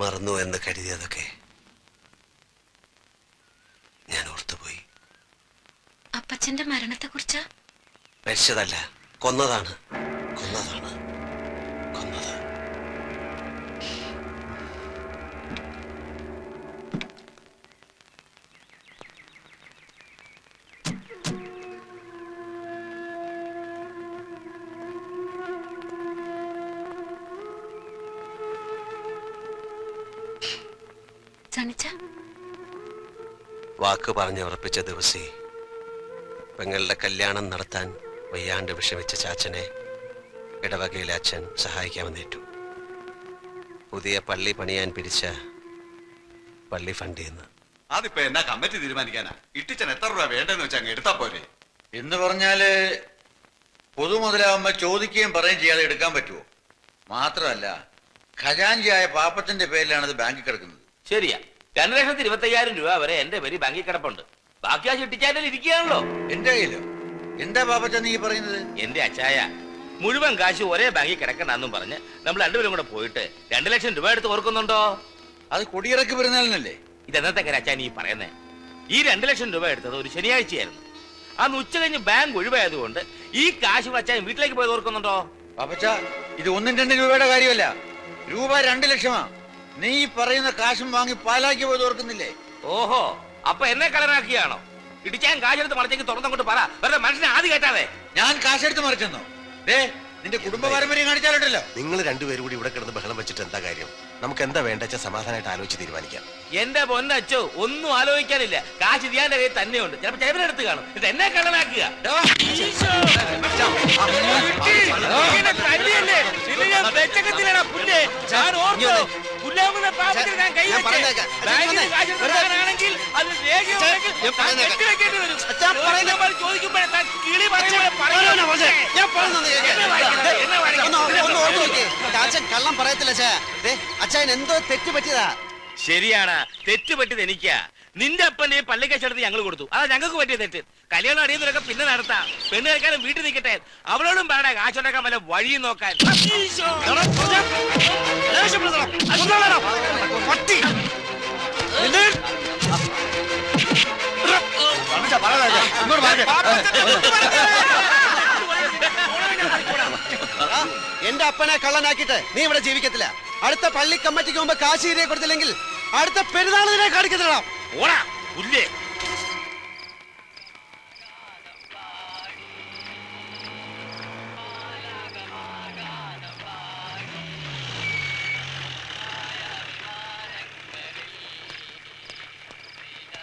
മറന്നു എന്ന് കരുതിയതൊക്കെ ഞാൻ ഓർത്തുപോയി. അപ്പച്ചന്റെ മരണത്തെ കുറിച്ച്? മരിച്ചതല്ല, കൊന്നതാണ്. കൊന്നതാണ്, കൊന്നത്. വാക്ക് പറഞ്ഞുറപ്പിച്ച ദിവസേ പെങ്ങളുടെ കല്യാണം നടത്താൻ വയ്യാണ്ട് വിഷമിച്ച ചാച്ചനെ ഇടവകയിലെ അച്ഛൻ സഹായിക്കാമെന്നേറ്റു. പുതിയ പള്ളി പണിയാൻ പിരിച്ച പള്ളി ഫണ്ടിൽ നിന്ന്. അതിപ്പോ എന്നാ കമ്മിറ്റി തീരുമാനിക്കാനാ? ഇട്ടിച്ചൻ എത്ര രൂപ വേണ്ടെന്ന് വെച്ചാൽ അങ്ങ് എടുത്താ പോരെ? എന്ന് പറഞ്ഞാല് പൊതുമുതലാവുമ്പോ ചോദിക്കുകയും പറയുകയും ചെയ്യാതെ എടുക്കാൻ പറ്റുമോ? മാത്രമല്ല, ഖജാൻജിയായ പാപ്പത്തിന്റെ പേരിലാണ് ഇത് ബാങ്കിൽ കിടക്കുന്നത്. ശരിയാ, 2,25,000 രൂപ വരെ എന്റെ പേര് ബാങ്കിൽ കിടപ്പുണ്ട്. ബാക്കി ആ ചിട്ടിച്ചാലിൽ ഇരിക്കുകയാണല്ലോ. എന്റെ കയ്യിലോ? എന്താ പാപ്പച്ച നീ പറയുന്നത്? എന്റെ അച്ചായ, മുഴുവൻ കാശ് ഒരേ ബാങ്കിൽ കിടക്കണ്ടെന്നും പറഞ്ഞ് നമ്മൾ രണ്ടുപേരും കൂടെ പോയിട്ട് 2 ലക്ഷം രൂപ എടുത്ത് ഓർക്കുന്നുണ്ടോ? അത് കൊടിയിറക്കി പെരുന്നാളിനല്ലേ? ഇതെന്നത്തെ അച്ചായ നീ പറയുന്നേ? ഈ 2 ലക്ഷം രൂപ എടുത്തത് ഒരു ശനിയാഴ്ചയായിരുന്നു. അന്ന് ഉച്ച കഴിഞ്ഞ് ബാങ്ക് ഒഴിവായതുകൊണ്ട് ഈ കാശ് അച്ചായൻ വീട്ടിലേക്ക് പോയത് ഓർക്കുന്നുണ്ടോ? പാപ്പച്ച, ഇത് 1-2 രൂപയുടെ കാര്യമല്ല, രൂപ 2 ലക്ഷമാ. നീ പറയുന്ന കാശും വാങ്ങി പാലാക്കി പോയത് ഓർക്കുന്നില്ലേ? ഓഹോ, അപ്പൊ എന്നെ കളനാക്കിയാണോ? ഇടിച്ചാൻ കാശെടുത്ത് മറിച്ചേക്ക് തുറന്നങ്ങോട്ട് പറ, വെറുതെ മനുഷ്യനെ ആദ്യം കേട്ടാതെ. ഞാൻ കാശെടുത്ത് മറിച്ചെന്നോ? നിന്റെ കുടുംബ പാരമ്പര്യം കാണിച്ചാലുണ്ടല്ലോ. നിങ്ങൾ രണ്ടുപേരും കൂടി ഇവിടെ കിടന്ന് ബഹളം വെച്ചിട്ട് എന്താ കാര്യം? നമുക്ക് എന്താ വേണ്ടെച്ച സമാധാനമായിട്ട് ആലോചിച്ച് തീരുമാനിക്കാം. എന്റെ പൊന്നച്ചോ, ഒന്നും ആലോചിക്കാനില്ല. കാശ് ഇതിയാന്റെ കയ്യിൽ തന്നെയുണ്ട്. ചിലപ്പോ ചേവനെടുത്ത് കാണും. ഇത് എന്നെ കള്ളനാക്കുക. കള്ളം പറയത്തില്ല അച്ഛൻ എന്തോ തെറ്റ് പറ്റിയതാ. ശരിയാണ്, തെറ്റ് പറ്റിയത് എനിക്കാ. നിന്റെ അപ്പന്റെ പള്ളിക്കച്ചെടുത്ത് ഞങ്ങൾ കൊടുത്തു. അതാ ഞങ്ങൾക്ക് പറ്റിയ തെറ്റ്. കല്യാണം അറിയുന്നവരൊക്കെ പിന്നെ നടത്താം. പെണ്ണ് കേൾക്കാനും വീട്ടിൽ നിൽക്കട്ടെ. അവളോടും പാടാ കാശുണ്ടാക്കാൻ വല്ല വഴിയും നോക്കാൻ. എന്റെ അപ്പനെ കള്ളനാക്കിട്ട് നീ ഇവിടെ ജീവിക്കത്തില്ല. അടുത്ത പള്ളി കമ്മിറ്റിക്ക് മുമ്പ് കാശ് ഇരിയെ കൊടുത്തില്ലെങ്കിൽ അടുത്ത പെരുന്നാളിനെ കാണിക്കത്തില്ല. ഓടാ പുല്ലേ.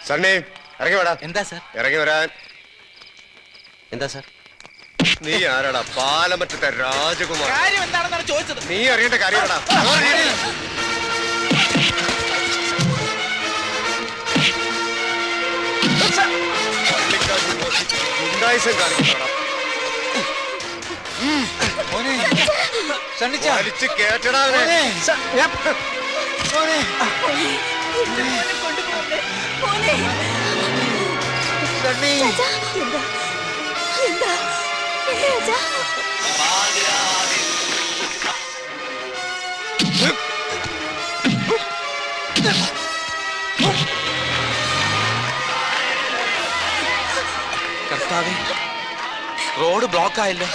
സണ്ണി ഇറങ്ങി വേടാ. എന്താ സാർ? ഇറങ്ങി വരാൻ. എന്താ സാർ? നീ ആരാടാ? പാലമറ്റത്തെ രാജകുമാർ. കാര്യം എന്താണെന്നാണ് ചോദിച്ചത്. നീ അറിയേണ്ട കാര്യമാടാ. ഗുണ്ടായിസം കാണിക്കണോടാ. വലിച്ച് കേട്ടടാ. കർത്താവേ, റോഡ് ബ്ലോക്ക് ആയല്ലോ.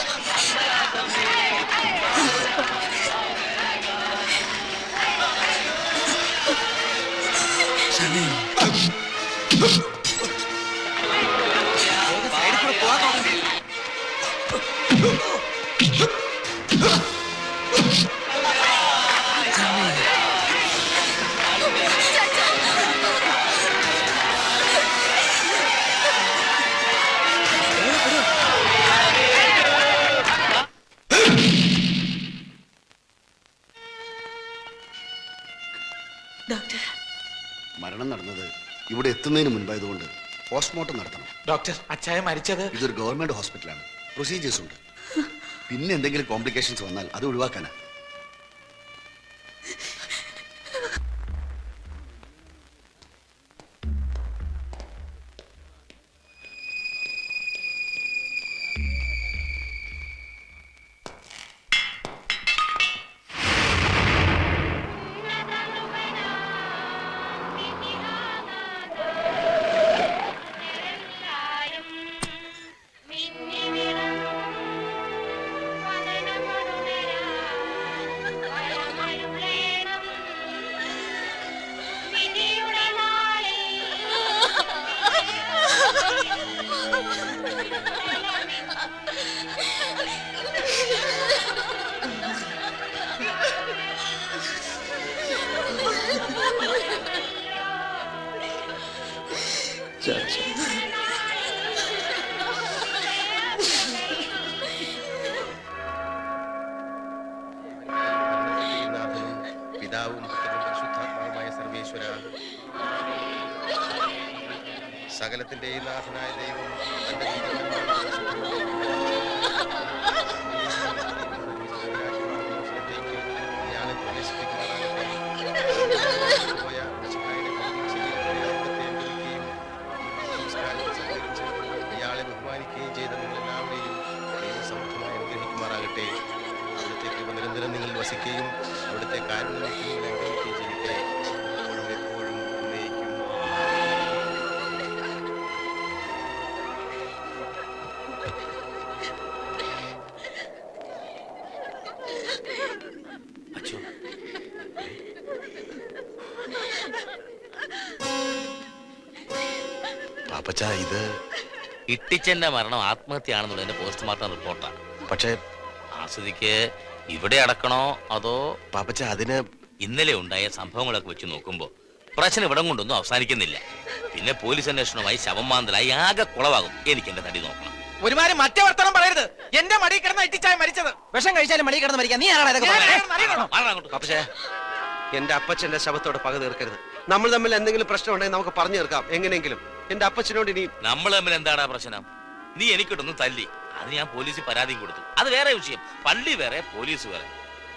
മരണം നടന്നത് ഇവിടെ എത്തുന്നതിന് മുൻപായതുകൊണ്ട് പോസ്റ്റ്മോർട്ടം നടത്തണം. ഡോക്ടർ, അച്ചായ മരിച്ചത്? ഇതൊരു ഗവൺമെന്റ് ഹോസ്പിറ്റലാണ്, പ്രൊസീജിയേഴ്സ് ഉണ്ട്. പിന്നെ എന്തെങ്കിലും കോംപ്ലിക്കേഷൻസ് വന്നാൽ അത് ഒഴിവാക്കാനാ. പിതാവും പുത്രനും പരിശുദ്ധാത്മാവുമായ സർവേശ്വര, സകലത്തിന്റെയും നാഥനായ ദൈവം തന്റെ ഇയാളെ പ്രവേശിപ്പിക്കുവാനാകട്ടെ. പോയ മിശിഹായുടെ ശരീരത്തെ സംസ്കാരത്തിൽ സഹകരിച്ച് ഇയാളെ ബഹുമാനിക്കുകയും ചെയ്ത നിങ്ങളെല്ലാവരെയും ദൈവം സമൃദ്ധമായി അനുഗ്രഹിക്കുമാറാകട്ടെ. അവിടുത്തെ കൃപ നിരന്തരം നിങ്ങൾ വസിക്കുകയും അവിടുത്തെ കാരുണ്യം നിങ്ങളെ അനുഗ്രഹിക്കുകയും ചെയ്യട്ടെ. എപ്പോഴും എപ്പോഴും എന്നേക്കും. അച്ഛോ, പാപ്പച്ച ഇത് ഇട്ടിച്ചന്റെ മരണം ആത്മഹത്യയാണെന്നുള്ളതിന്റെ പോസ്റ്റ്മോർട്ടം റിപ്പോർട്ടാണ്. പക്ഷേ ആ സ്ഥിതിക്ക് ഇവിടെ അടക്കണോ അതോ പാപ്പച്ച അതിന് ഇന്നലെ ഉണ്ടായ സംഭവങ്ങളൊക്കെ വെച്ച് നോക്കുമ്പോ പ്രശ്നം ഇവിടം കൊണ്ടൊന്നും അവസാനിക്കുന്നില്ല. പിന്നെ പോലീസ് അന്വേഷണമായി ശവം മാന്തലായി ആകെ കുളവാകും. എനിക്ക് എന്റെ തടി നോക്കണം. ഒരുമാതിരി മറ്റേ വർത്തമാനം പറയരുത്. എന്റെ മടി കിടന്ന ഇട്ടിച്ചായ മരിച്ചത്. വിഷം കഴിച്ചാലും മടി കിടന്ന് മരിക്കാൻ നീ ആരാണ് ഇതൊക്കെ പറയുന്നത്? പക്ഷേ എന്റെ അപ്പച്ചന്റെ ശവത്തോട് പക തീർക്കരുത്. നമ്മൾ തമ്മിൽ എന്തെങ്കിലും പ്രശ്നം ഉണ്ടെങ്കിൽ നമുക്ക് പറഞ്ഞു തീർക്കാം എങ്ങനെയെങ്കിലും. എന്റെ അപ്പച്ചനോട് ഇനി നമ്മൾ തമ്മിൽ എന്താടാ പ്രശ്നം? നീ എനിക്കിട്ടൊന്ന് തല്ലി, അത് ഞാൻ പോലീസിൽ പരാതിയും കൊടുത്തു. അത് വേറെ വിഷയം. പള്ളി വേറെ, പോലീസ് വേറെ.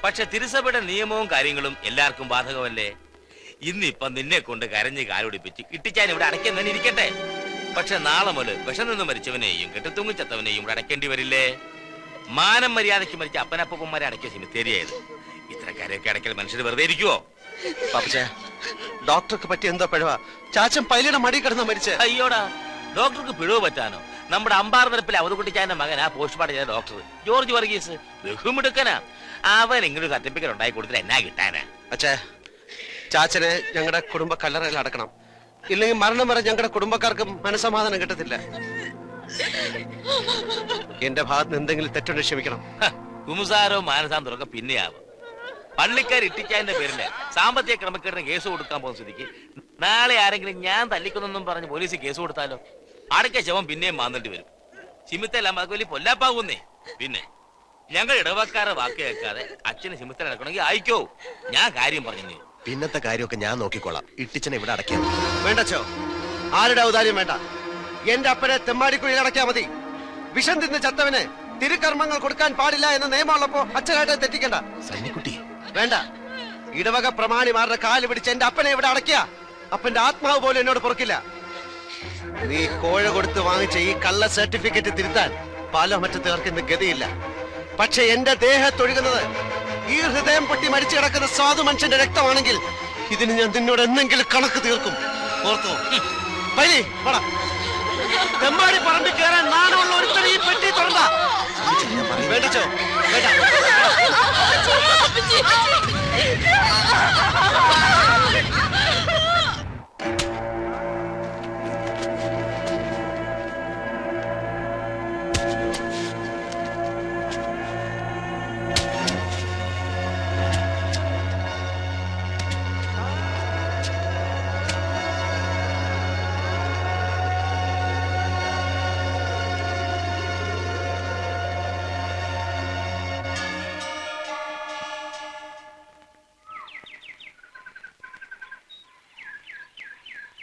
പക്ഷെ തിരുസഭയുടെ നിയമവും കാര്യങ്ങളും എല്ലാവർക്കും ബാധകമല്ലേ? ഇന്നിപ്പം നിന്നെ കൊണ്ട് കരഞ്ഞ് കാലൊടിപ്പിച്ച് ഇട്ടിച്ചാൻ ഇവിടെ അടയ്ക്കുന്നതിന് ഇരിക്കട്ടെ. പക്ഷെ നാളെ മുതൽ വിഷം നിന്ന് മരിച്ചവനെയും കെട്ടിത്തൂങ്ങിച്ചത്തവനെയും ഇവിടെ അടയ്ക്കേണ്ടി വരില്ലേ? മാനം മര്യാദയ്ക്ക് മരിച്ച അപ്പനപ്പന്മാരെ അടയ്ക്കിയ സിമിത്തേരിയായത്. ഇത്തരക്കാരെയൊക്കെ അടയ്ക്കൽ മനുഷ്യർ വെറുതെ ഇരിക്കുവോ? പാപ്പച്ചേ, ഡോക്ടർക്ക് പറ്റിയ എന്തോ പിഴവാ. ചാച്ചൻ പൈലിയുടെ മടി കിടന്ന മരിച്ചേ. അയ്യോടാ, ഡോക്ടർക്ക് പിഴവ് പറ്റാനോ? നമ്മുടെ അമ്പാർ നിരപ്പിൽ അവധുകുട്ടിച്ചാന്റെ മകനാ പോസ്റ്റ്മോർട്ടം ചെയ്ത ഡോക്ടർ ജോർജ് വർഗീസ്. ബഹുമിടുക്കനാ. അവൻ ഇങ്ങനൊരു സർട്ടിഫിക്കറ്റ് ഉണ്ടായി കൊടുത്തിട്ട് എന്നാ കിട്ടാനാ? അച്ഛേ, ചാച്ചനെ ഞങ്ങളുടെ കുടുംബ കല്ലറയിൽ അടക്കണം. ഇല്ലെങ്കിൽ മരണം വരെ ഞങ്ങളുടെ കുടുംബക്കാർക്ക് മനസ്സമാധാനം കിട്ടത്തില്ല. എന്റെ ഭാഗത്ത് എന്തെങ്കിലും തെറ്റുണ്ട് ക്ഷമിക്കണം. കുമുസാരോ മാനസാന്തരമൊക്കെ പിന്നെയാവും. പള്ളിക്കാർ ഇട്ടിച്ചാന്റെ പേരില് സാമ്പത്തിക ക്രമക്കേടിന് കേസ് കൊടുക്കാൻ പോകുന്ന സ്ഥിതിക്ക് നാളെ ആരെങ്കിലും ഞാൻ തല്ലിക്കൊന്നും പറഞ്ഞ് പോലീസ് കേസ് കൊടുത്താലോ? അടയ്ക്ക ശവം പിന്നെയും മാന്നേണ്ടി വരും. ചിമിത്തെല്ലാം അതൊക്കെ വലിയ പൊല്ലാപ്പാകുന്നേ. പിന്നെ ഞങ്ങൾ ഇടവക്കാരെ വാക്ക് കേൾക്കാതെ അച്ഛന് ചിമിത്തൽ അടക്കണമെങ്കിൽ ആയിക്കോ. ഞാൻ കാര്യം പറഞ്ഞു. പിന്നത്തെ കാര്യമൊക്കെ ഞാൻ നോക്കിക്കോളാം. ഇട്ടിച്ചനെ ഇവിടെ അടയ്ക്കാം. വേണ്ടച്ചോ, ആരുടെ ഔദാര്യം വേണ്ട. എന്റെ അപ്പനെ തെമ്മാടിക്കുഴിയിൽ അടയ്ക്കാ മതി. വിഷം തിന്ന് ചത്തവന് തിരുക്കർമ്മങ്ങൾ കൊടുക്കാൻ പാടില്ല എന്ന നിയമമുള്ളപ്പോ അച്ഛനായിട്ട് തെറ്റിക്കണ്ട. സന്നിക്കുട്ടി വേണ്ട. ഇടവക പ്രമാണിമാരുടെ കാല് പിടിച്ച് എന്റെ അപ്പനെ ഇവിടെ അടയ്ക്കുക. അപ്പന്റെ ആത്മാവ് പോലും എന്നോട് പൊറുക്കില്ല. നീ കോഴ കൊടുത്ത് വാങ്ങിച്ച ഈ കള്ള സർട്ടിഫിക്കറ്റ് തിരുത്താൻ പാലോ മറ്റത്തേർക്ക് ഇന്ന് ഗതിയില്ല. പക്ഷെ എന്റെ ദേഹത്തൊഴുകുന്നത് ഈ ഹൃദയം പൊട്ടി മരിച്ചു കിടക്കുന്ന സാധു മനുഷ്യന്റെ രക്തമാണെങ്കിൽ ഇതിന് ഞാൻ നിന്നോട് എന്തെങ്കിലും കണക്ക് തീർക്കും. ഓർത്തോ? പൈലി പടാ. തെമ്മാടി പറമ്പിൽ കയറാൻ നാണമുള്ള ഒരുത്തൻ ഈ പെട്ടി തുറന്ന. വേണ്ടച്ചോ, വേണ്ട.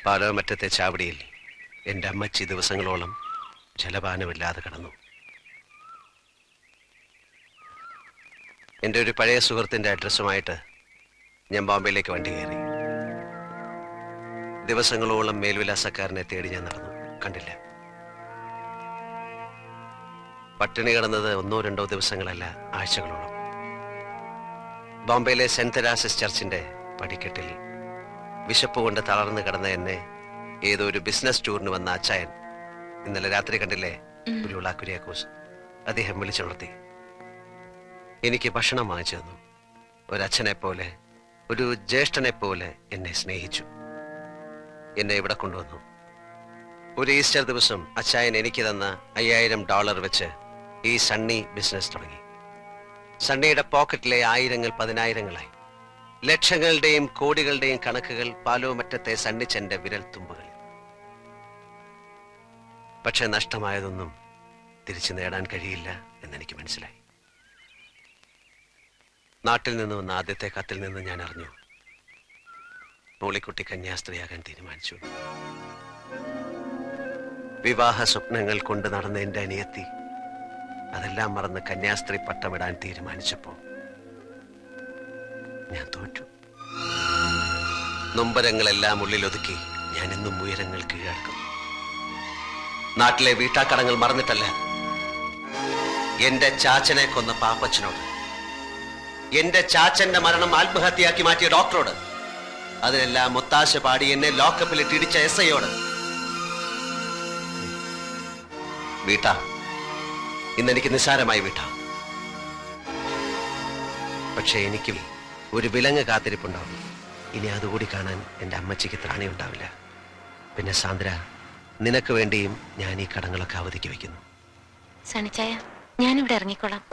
പാലോമറ്റത്തെ ചാവടിയിൽ എൻ്റെ അമ്മച്ചി ദിവസങ്ങളോളം ജലപാനമില്ലാതെ കിടന്നു. എൻ്റെ ഒരു പഴയ സുഹൃത്തിൻ്റെ അഡ്രസ്സുമായിട്ട് ഞാൻ ബോംബെയിലേക്ക് വണ്ടി കയറി. ദിവസങ്ങളോളം മേൽവിലാസക്കാരനെ തേടി ഞാൻ നടന്നു. കണ്ടില്ല. പട്ടിണി കിടന്നത് 1-2 ദിവസങ്ങളല്ല, ആഴ്ചകളോളം. ബോംബെയിലെ സെന്റ് തെരാസിസ് ചർച്ചിന്റെ പടിക്കെട്ടിൽ വിശപ്പ് കൊണ്ട് തളർന്നു കിടന്ന എന്നെ ഏതോ ഒരു ബിസിനസ് ടൂറിന് വന്ന അച്ചായൻ ഇന്നലെ രാത്രി കണ്ടില്ലേ, ഉരുള കുര്യാക്കോസ്, അദ്ദേഹം വിളിച്ചുണർത്തി. എനിക്ക് ഭക്ഷണം വാങ്ങിച്ചു തന്നു. ഒരച്ഛനെ പോലെ, ഒരു ജ്യേഷ്ഠനെ പോലെ എന്നെ സ്നേഹിച്ചു. എന്നെ ഇവിടെ കൊണ്ടുവന്നു. ഒരു ഈസ്റ്റർ ദിവസം അച്ചായൻ എനിക്ക് തന്ന $5000 വെച്ച് ഈ സണ്ണി ബിസിനസ് തുടങ്ങി. സണ്ണിയുടെ പോക്കറ്റിലെ ആയിരങ്ങൾ 10,000-ങ്ങളായി. ലക്ഷങ്ങളുടെയും കോടികളുടെയും കണക്കുകൾ പാലോമറ്റത്തെ സണ്ണിച്ചന്റെ വിരൽ തുമ്പുകൾ. പക്ഷെ നഷ്ടമായതൊന്നും തിരിച്ചു നേടാൻ കഴിയില്ല എന്നെനിക്ക് മനസ്സിലായി. നാട്ടിൽ നിന്ന് വന്ന ആദ്യത്തെ കത്തിൽ നിന്ന് ഞാൻ അറിഞ്ഞു മോളിക്കുട്ടി കന്യാസ്ത്രീയാകാൻ തീരുമാനിച്ചു. വിവാഹ സ്വപ്നങ്ങൾ കൊണ്ട് നടന്ന എന്റെ അനിയത്തി അതെല്ലാം മറന്ന് കന്യാസ്ത്രീ പട്ടമിടാൻ തീരുമാനിച്ചപ്പോ ഞാൻ തോറ്റു. നൊമ്പരങ്ങളെല്ലാം ഉള്ളിലൊതുക്കി ഞാൻ ഇന്നും ഉയരങ്ങൾ കീഴടക്കും. നാട്ടിലെ വീട്ടാക്കടങ്ങൾ മറന്നിട്ടല്ല, എന്റെ ചാച്ചനെ കൊന്ന പാപ്പച്ചനോട്, എന്റെ ചാച്ചന്റെ മരണം ആത്മഹത്യയാക്കി മാറ്റിയ ഡോക്ടറോട്, അതിനെല്ലാം മുത്താശ പാടി എന്നെ ലോക്കപ്പിലിട്ട് ഇടിച്ച SIയോട്. വീട്ടാ, ഇന്നെനിക്ക് നിസ്സാരമായി വീട്ടാ. പക്ഷെ എനിക്കും ഒരു വിലങ്ങ് കാത്തിരിപ്പുണ്ടാവും. ഇനി അതുകൂടി കാണാൻ എൻ്റെ അമ്മച്ചിക്ക് ത്രാണി ഉണ്ടാവില്ല. പിന്നെ സാന്ദ്ര, നിനക്ക് വേണ്ടിയും ഞാൻ ഈ കടങ്ങളൊക്കെ അവധിക്ക് വയ്ക്കുന്നു. സണിച്ചായ, ഞാനിവിടെ ഇറങ്ങിക്കോളാം.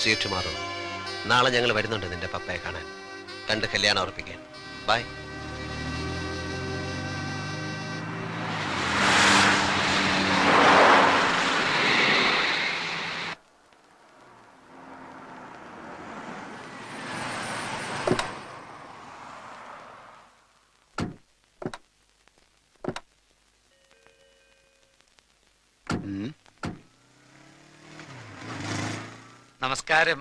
See you tomorrow. നാളെ ഞങ്ങൾ വരുന്നുണ്ട് നിന്റെ പപ്പയെ കാണാൻ, കണ്ട് കല്യാണം ഉറപ്പിക്കാൻ. ബൈ. നമസ്കാരം.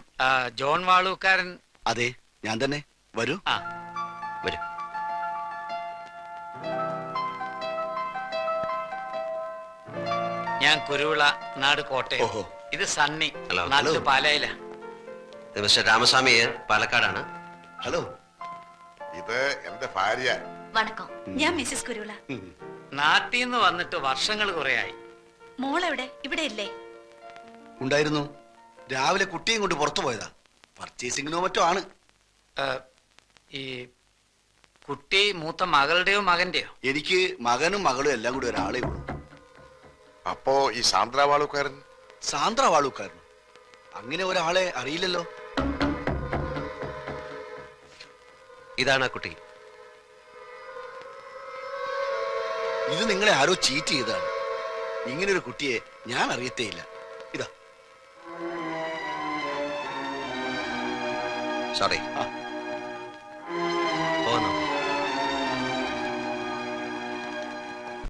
ജോൺ വാളൂക്കാരൻ? അതെ, ഞാൻ തന്നെ. വരൂ. വരൂ. ഞാൻ കുരുവിള, നാട് കോട്ടയം. ഇത് സണ്ണി, നാട്ടിൽ പാലായില. മിസ്റ്റർ രാമസ്വാമി പാലക്കാടാണ്. ഹലോ, ഇത് എന്റെ ഭാര്യ. വണക്കം, ഞാൻ മിസ്സിസ് കുരുള. നാട്ടിൽ നിന്ന് വന്നിട്ട് വർഷങ്ങൾ കുറയായി. മോളെവിടെ? ഇവിടെ ഇല്ലേ? ഉണ്ടായിരുന്നു. രാവിലെ കുട്ടിയും കൊണ്ട് പുറത്തു പോയതാ, പർച്ചേസിങ്ങിനോ മറ്റോ ആണ്. ഈ കുട്ടി മൂത്ത മകളുടെയോ മകന്റെയോ? എനിക്ക് മകനും മകളും എല്ലാം കൂടി ഒരാളെ ഉള്ളൂ. അപ്പോ ഈ സാന്ദ്ര വാളൂക്കാരൻ? സാന്ദ്ര വാളൂക്കാരൻ? അങ്ങനെ ഒരാളെ അറിയില്ലല്ലോ. ഇതാണ് ആ കുട്ടി. ഇത് നിങ്ങളെ ആരോ ചീറ്റ് ചെയ്തതാണ്. ഇങ്ങനൊരു കുട്ടിയെ ഞാൻ അറിയത്തേയില്ല. ഇതാ. സോറി.